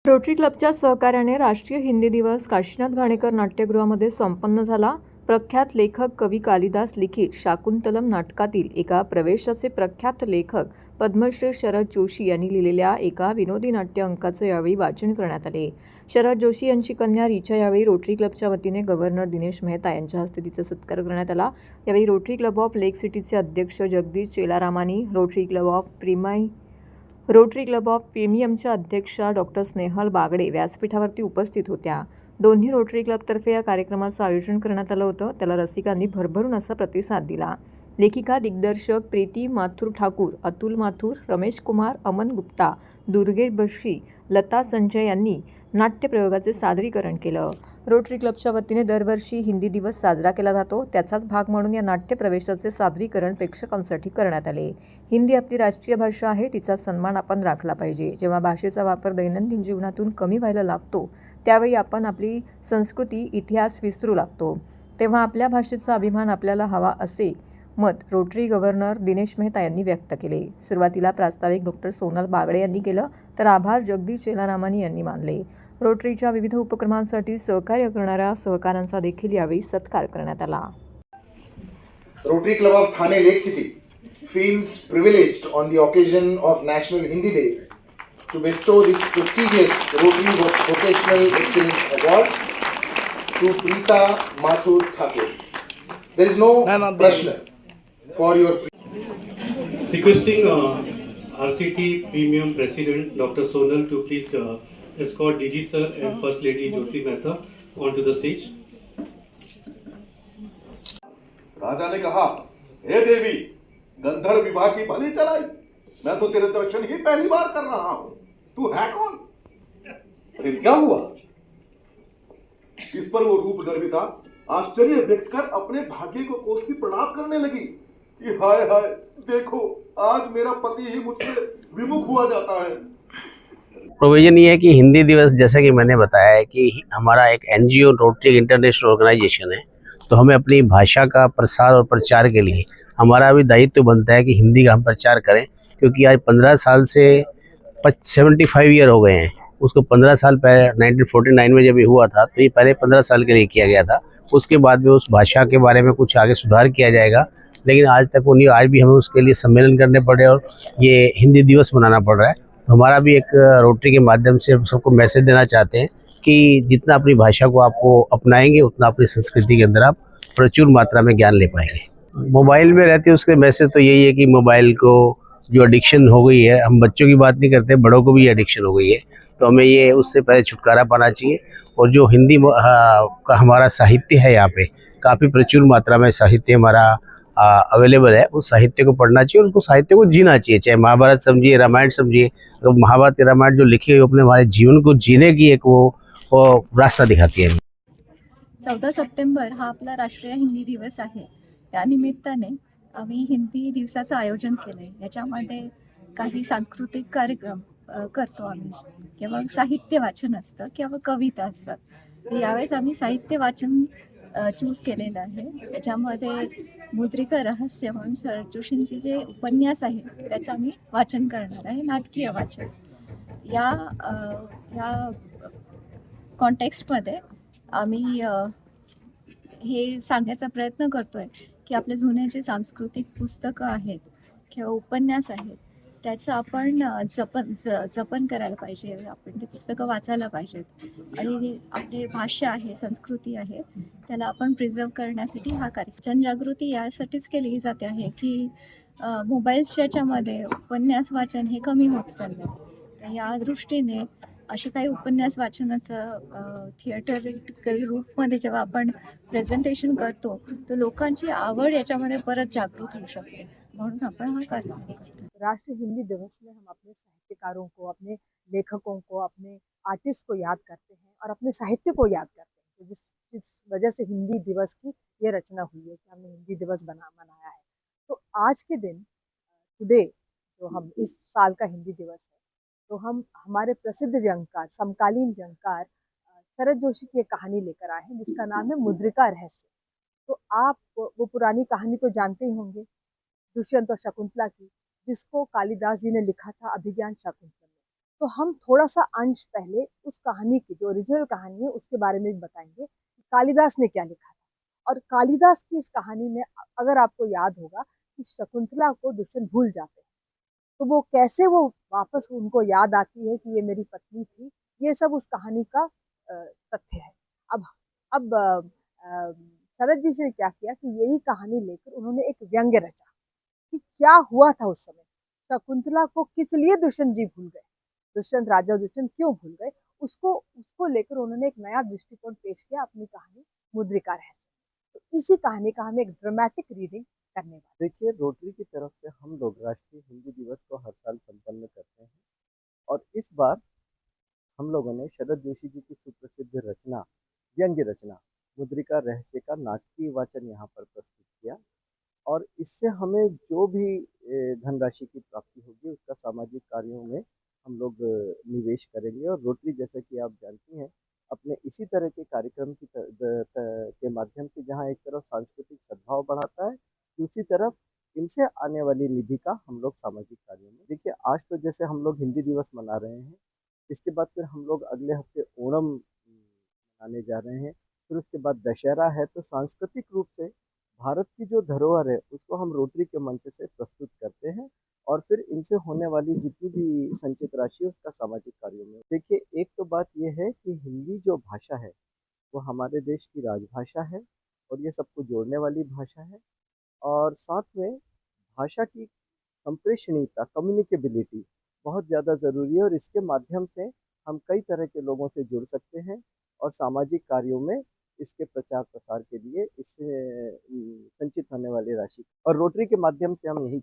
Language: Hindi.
रोटरी क्लबच्या सहकार्याने राष्ट्रीय हिंदी दिवस काशीनाथ घाणेकर नाट्यगृहामध्ये संपन्न झाला. प्रख्यात लेखक कवी कालिदास लिखित शाकुंतलम नाटकातील एका प्रवेशाचे प्रख्यात लेखक पद्मश्री शरद जोशी यांनी लिहिलेल्या एका विनोदी नाट्य अंकाचं यावेळी वाचन करण्यात आले. शरद जोशी यांची कन्या रिचा यावेळी रोटरी क्लबच्या वतीने गव्हर्नर दिनेश मेहता यांच्या हस्ते तिचा सत्कार करण्यात आला. यावेळी रोटरी क्लब ऑफ लेक सिटीचे अध्यक्ष जगदीश चेलारामानी, रोटरी क्लब ऑफ प्रीमियमच्या अध्यक्षा डॉक्टर स्नेहल बागडे व्यासपीठावरती उपस्थित होत्या. दोन्ही रोटरी क्लबतर्फे या कार्यक्रमाचं आयोजन करण्यात आलं होतं. त्याला रसिकांनी भरभरून असा प्रतिसाद दिला. लेखिका दिग्दर्शक प्रीती माथुर ठाकूर, अतुल माथुर, रमेश कुमार, अमन गुप्ता, दुर्गे बशी, लता संजय यांनी नाट्यप्रयोगाचे सादरीकरण केलं. रोटरी क्लबच्या वतीने दरवर्षी हिंदी दिवस साजरा केला जातो. त्याचाच भाग म्हणून या नाट्यप्रवेशाचे सादरीकरण प्रेक्षकांसाठी करण्यात आले. हिंदी आपली राष्ट्रीय भाषा आहे, तिचा सन्मान आपण राखला पाहिजे. जेव्हा भाषेचा वापर दैनंदिन जीवनातून कमी व्हायला लागतो, त्यावेळी आपण आपली संस्कृती, इतिहास विसरू लागतो. तेव्हा आपल्या भाषेचा अभिमान आपल्याला हवा असे मत रोटरी गव्हर्नर दिनेश मेहता यांनी व्यक्त केले. सुरुवातीला प्रास्ताविक डॉक्टर सोनल बागडे यांनी केलं, तर आभार जगदीश चेलारामानी यांनी मानले. रोटरीच्या विविध उपक्रमांसाठी सहकार्य करणाऱ्या सहकाऱ्यांचा देखील यावेळी सत्कार करण्यात आला. Rotary Club of Thane Lake City feels privileged on the occasion of National Hindi Day to bestow this prestigious Rotary Vocational Excellence Award to Preeta Mathur Thakur. There is no pressure for your. Requesting RCT Premium President Dr. Sonal to please escort DG Sir and First Lady Jyoti Mehta onto the stage. राजा ने कहा, हे देवी, गंधर्व विवाह की बलि चलाई। मैं तो तेरे दर्शन ही पहली बार कर रहा हूं। तू है कौन? फिर क्या हुआ? इस पर वो रूप गर्विता आश्चर्य व्यक्त कर अपने भाग्य को कोसती प्रणाम करने लगी कि हाय हाय, देखो आज मेरा पति ही मुझसे विमुख हुआ जाता है। प्रोविजन ये है कि हिंदी दिवस, जैसा कि मैंने बताया है कि हमारा एक एनजीओ रोटरी इंटरनेशनल ऑर्गेनाइजेशन है, तो हमें अपनी भाषा का प्रसार और प्रचार के लिए हमारा भी दायित्व बनता है कि हिंदी का हम प्रचार करें, क्योंकि आज 15 साल से 75 ईयर हो गए हैं। उसको 15 साल पहले 1949 में जब ये हुआ था, तो ये पहले 15 साल के लिए किया गया था। उसके बाद में उस भाषा के बारे में कुछ आगे सुधार किया जाएगा, लेकिन आज तक वो नहीं। आज भी हमें उसके लिए सम्मेलन करने पड़े और ये हिंदी दिवस मनाना पड़ रहा है। तो हमारा भी एक रोटरी के माध्यम से हम सबको मैसेज देना चाहते हैं कि जितना अपनी भाषा को आपको अपनाएंगे, उतना अपनी संस्कृति के अंदर आप प्रचुर मात्रा में ज्ञान ले पाएंगे। मोबाइल में रहते उसके मैसेज तो यही है कि मोबाइल को जो एडिक्शन हो गई है, हम बच्चों की बात नहीं करते, बड़ों को भी एडिक्शन हो गई है, तो हमें ये उससे पहले छुटकारा पाना चाहिए। और जो हिंदी का हमारा साहित्य है, यहाँ पे काफ़ी प्रचुर मात्रा में साहित्य हमारा अवेलेबल है। उस साहित्य को पढ़ना चाहिए और उसको साहित्य को जीना चाहिए। चाहे महाभारत समझिए, रामायण समझिए, तो महाभारत रामायण जो लिखी हुई अपने हमारे जीवन को जीने की एक वो रास्ता दिखाती है। 14 सप्टेंबर हा आपला राष्ट्रीय हिंदी दिवस आहे. त्यानिमित्ताने आम्ही हिंदी दिवसाचं आयोजन केलं आहे. याच्यामध्ये काही सांस्कृतिक कार्यक्रम करतो आम्ही, किंवा साहित्य वाचन असतं किंवा कविता असतात. तर यावेळेस आम्ही साहित्य वाचन चूज केलेलं आहे. त्याच्यामध्ये मुद्रिका रहस्य म्हणून शरद जोशींचे जे उपन्यास आहे त्याचं आम्ही वाचन करणार आहे, नाटकीय वाचन. या कॉन्टेक्स्टमध्ये आम्ही हे सांगायचा प्रयत्न करतोय की आपले जुने जे सांस्कृतिक पुस्तकं आहेत किंवा उपन्यास आहेत त्याचं आपण जपन करायला पाहिजे. आपण ते पुस्तकं वाचायला पाहिजेत आणि आपली भाषा आहे, संस्कृती आहे, त्याला आपण प्रिझर्व करण्यासाठी हा कार्यक्रम. जनजागृती यासाठीच केली जाते आहे की मोबाईल्सच्या याच्यामध्ये उपन्यास वाचन हे कमी होत चाललं. तर या दृष्टीने असे काही उपन्यास वाचनाचं थिएटरिकल रूपमध्ये जेव्हा आपण प्रेझेंटेशन करतो, तर लोकांची आवड याच्यामध्ये परत जागृत होऊ शकते. म्हणून आपण हा कार्यक्रम करतो. राष्ट्रीय हिंदी दिवस में हम अपने साहित्यकारों को, अपने लेखकों को, अपने आर्टिस्ट को याद करते हैं और अपने साहित्य को याद करते हैं। तो जिस वजह से हिंदी दिवस की ये रचना हुई है कि हमने हिंदी दिवस मनाया है। तो आज के दिन, टुडे, जो हम इस साल का हिंदी दिवस है, तो हम हमारे प्रसिद्ध व्यंगकार, समकालीन व्यंगकार शरद जोशी की एक कहानी लेकर आए हैं जिसका नाम है मुद्रिका रहस्य। तो आप वो पुरानी कहानी तो जानते ही होंगे, दुष्यंत और शकुंतला की, जिसको कालिदास जी ने लिखा था अभिज्ञान शाकुंतलम। तो हम थोड़ा सा अंश पहले उस कहानी की जो ओरिजिनल कहानी है उसके बारे में भी बताएंगे कि कालिदास ने क्या लिखा था। और कालिदास की इस कहानी में अगर आपको याद होगा कि शकुंतला को दुष्यंत भूल जाते हैं, तो वो कैसे वो वापस उनको याद आती है कि ये मेरी पत्नी थी, ये सब उस कहानी का तथ्य है। अब शरद जी ने क्या किया कि यही कहानी लेकर उन्होंने एक व्यंग्य रचा कि क्या हुआ था उस समय, शकुंतला को किस लिए दुष्यंत जी भूल गए, दुष्यंत राजा दुष्यंत क्यों भूल गए, उसको उसको लेकर उन्होंने एक नया दृष्टिकोण पेश किया अपनी कहानी मुद्रिका रहस्य। तो इसी कहानी का हम एक ड्रामेटिक रीडिंग करने वाले। देखिए, रोटरी की तरफ से हम लोग राष्ट्रीय हिंदी दिवस को हर साल संपन्न करते हैं और इस बार हम लोगों ने शरद जोशी जी की सुप्रसिद्ध रचना, व्यंग्य रचना मुद्रिका रहस्य का नाटकीय वाचन यहाँ पर प्रस्तुत किया और इससे हमें जो भी धनराशि की प्राप्ति होगी उसका सामाजिक कार्यों में हम लोग निवेश करेंगे। और रोटरी, जैसा कि आप जानती हैं, अपने इसी तरह के कार्यक्रम के माध्यम से जहाँ एक तरफ सांस्कृतिक सद्भाव बढ़ाता है, दूसरी तरफ इनसे आने वाली निधि का हम लोग सामाजिक कार्यों में, देखिए आज तो जैसे हम लोग हिंदी दिवस मना रहे हैं, इसके बाद फिर हम लोग अगले हफ्ते ओणम मनाने जा रहे हैं, फिर उसके बाद दशहरा है। तो सांस्कृतिक रूप से भारत की जो धरोहर है उसको हम रोटरी के मंच से प्रस्तुत करते हैं और फिर इनसे होने वाली जितनी भी संचित राशि है उसका सामाजिक कार्यों में। देखिए, एक तो बात यह है कि हिंदी जो भाषा है वो हमारे देश की राजभाषा है और ये सबको जोड़ने वाली भाषा है और साथ में भाषा की संप्रेषणीयता, कम्युनिकेबिलिटी बहुत ज़्यादा ज़रूरी है और इसके माध्यम से हम कई तरह के लोगों से जुड़ सकते हैं और सामाजिक कार्यों में इसके प्रचार प्रसार के लिए इससे संचित होने वाली राशि और रोटरी के माध्यम से हम यही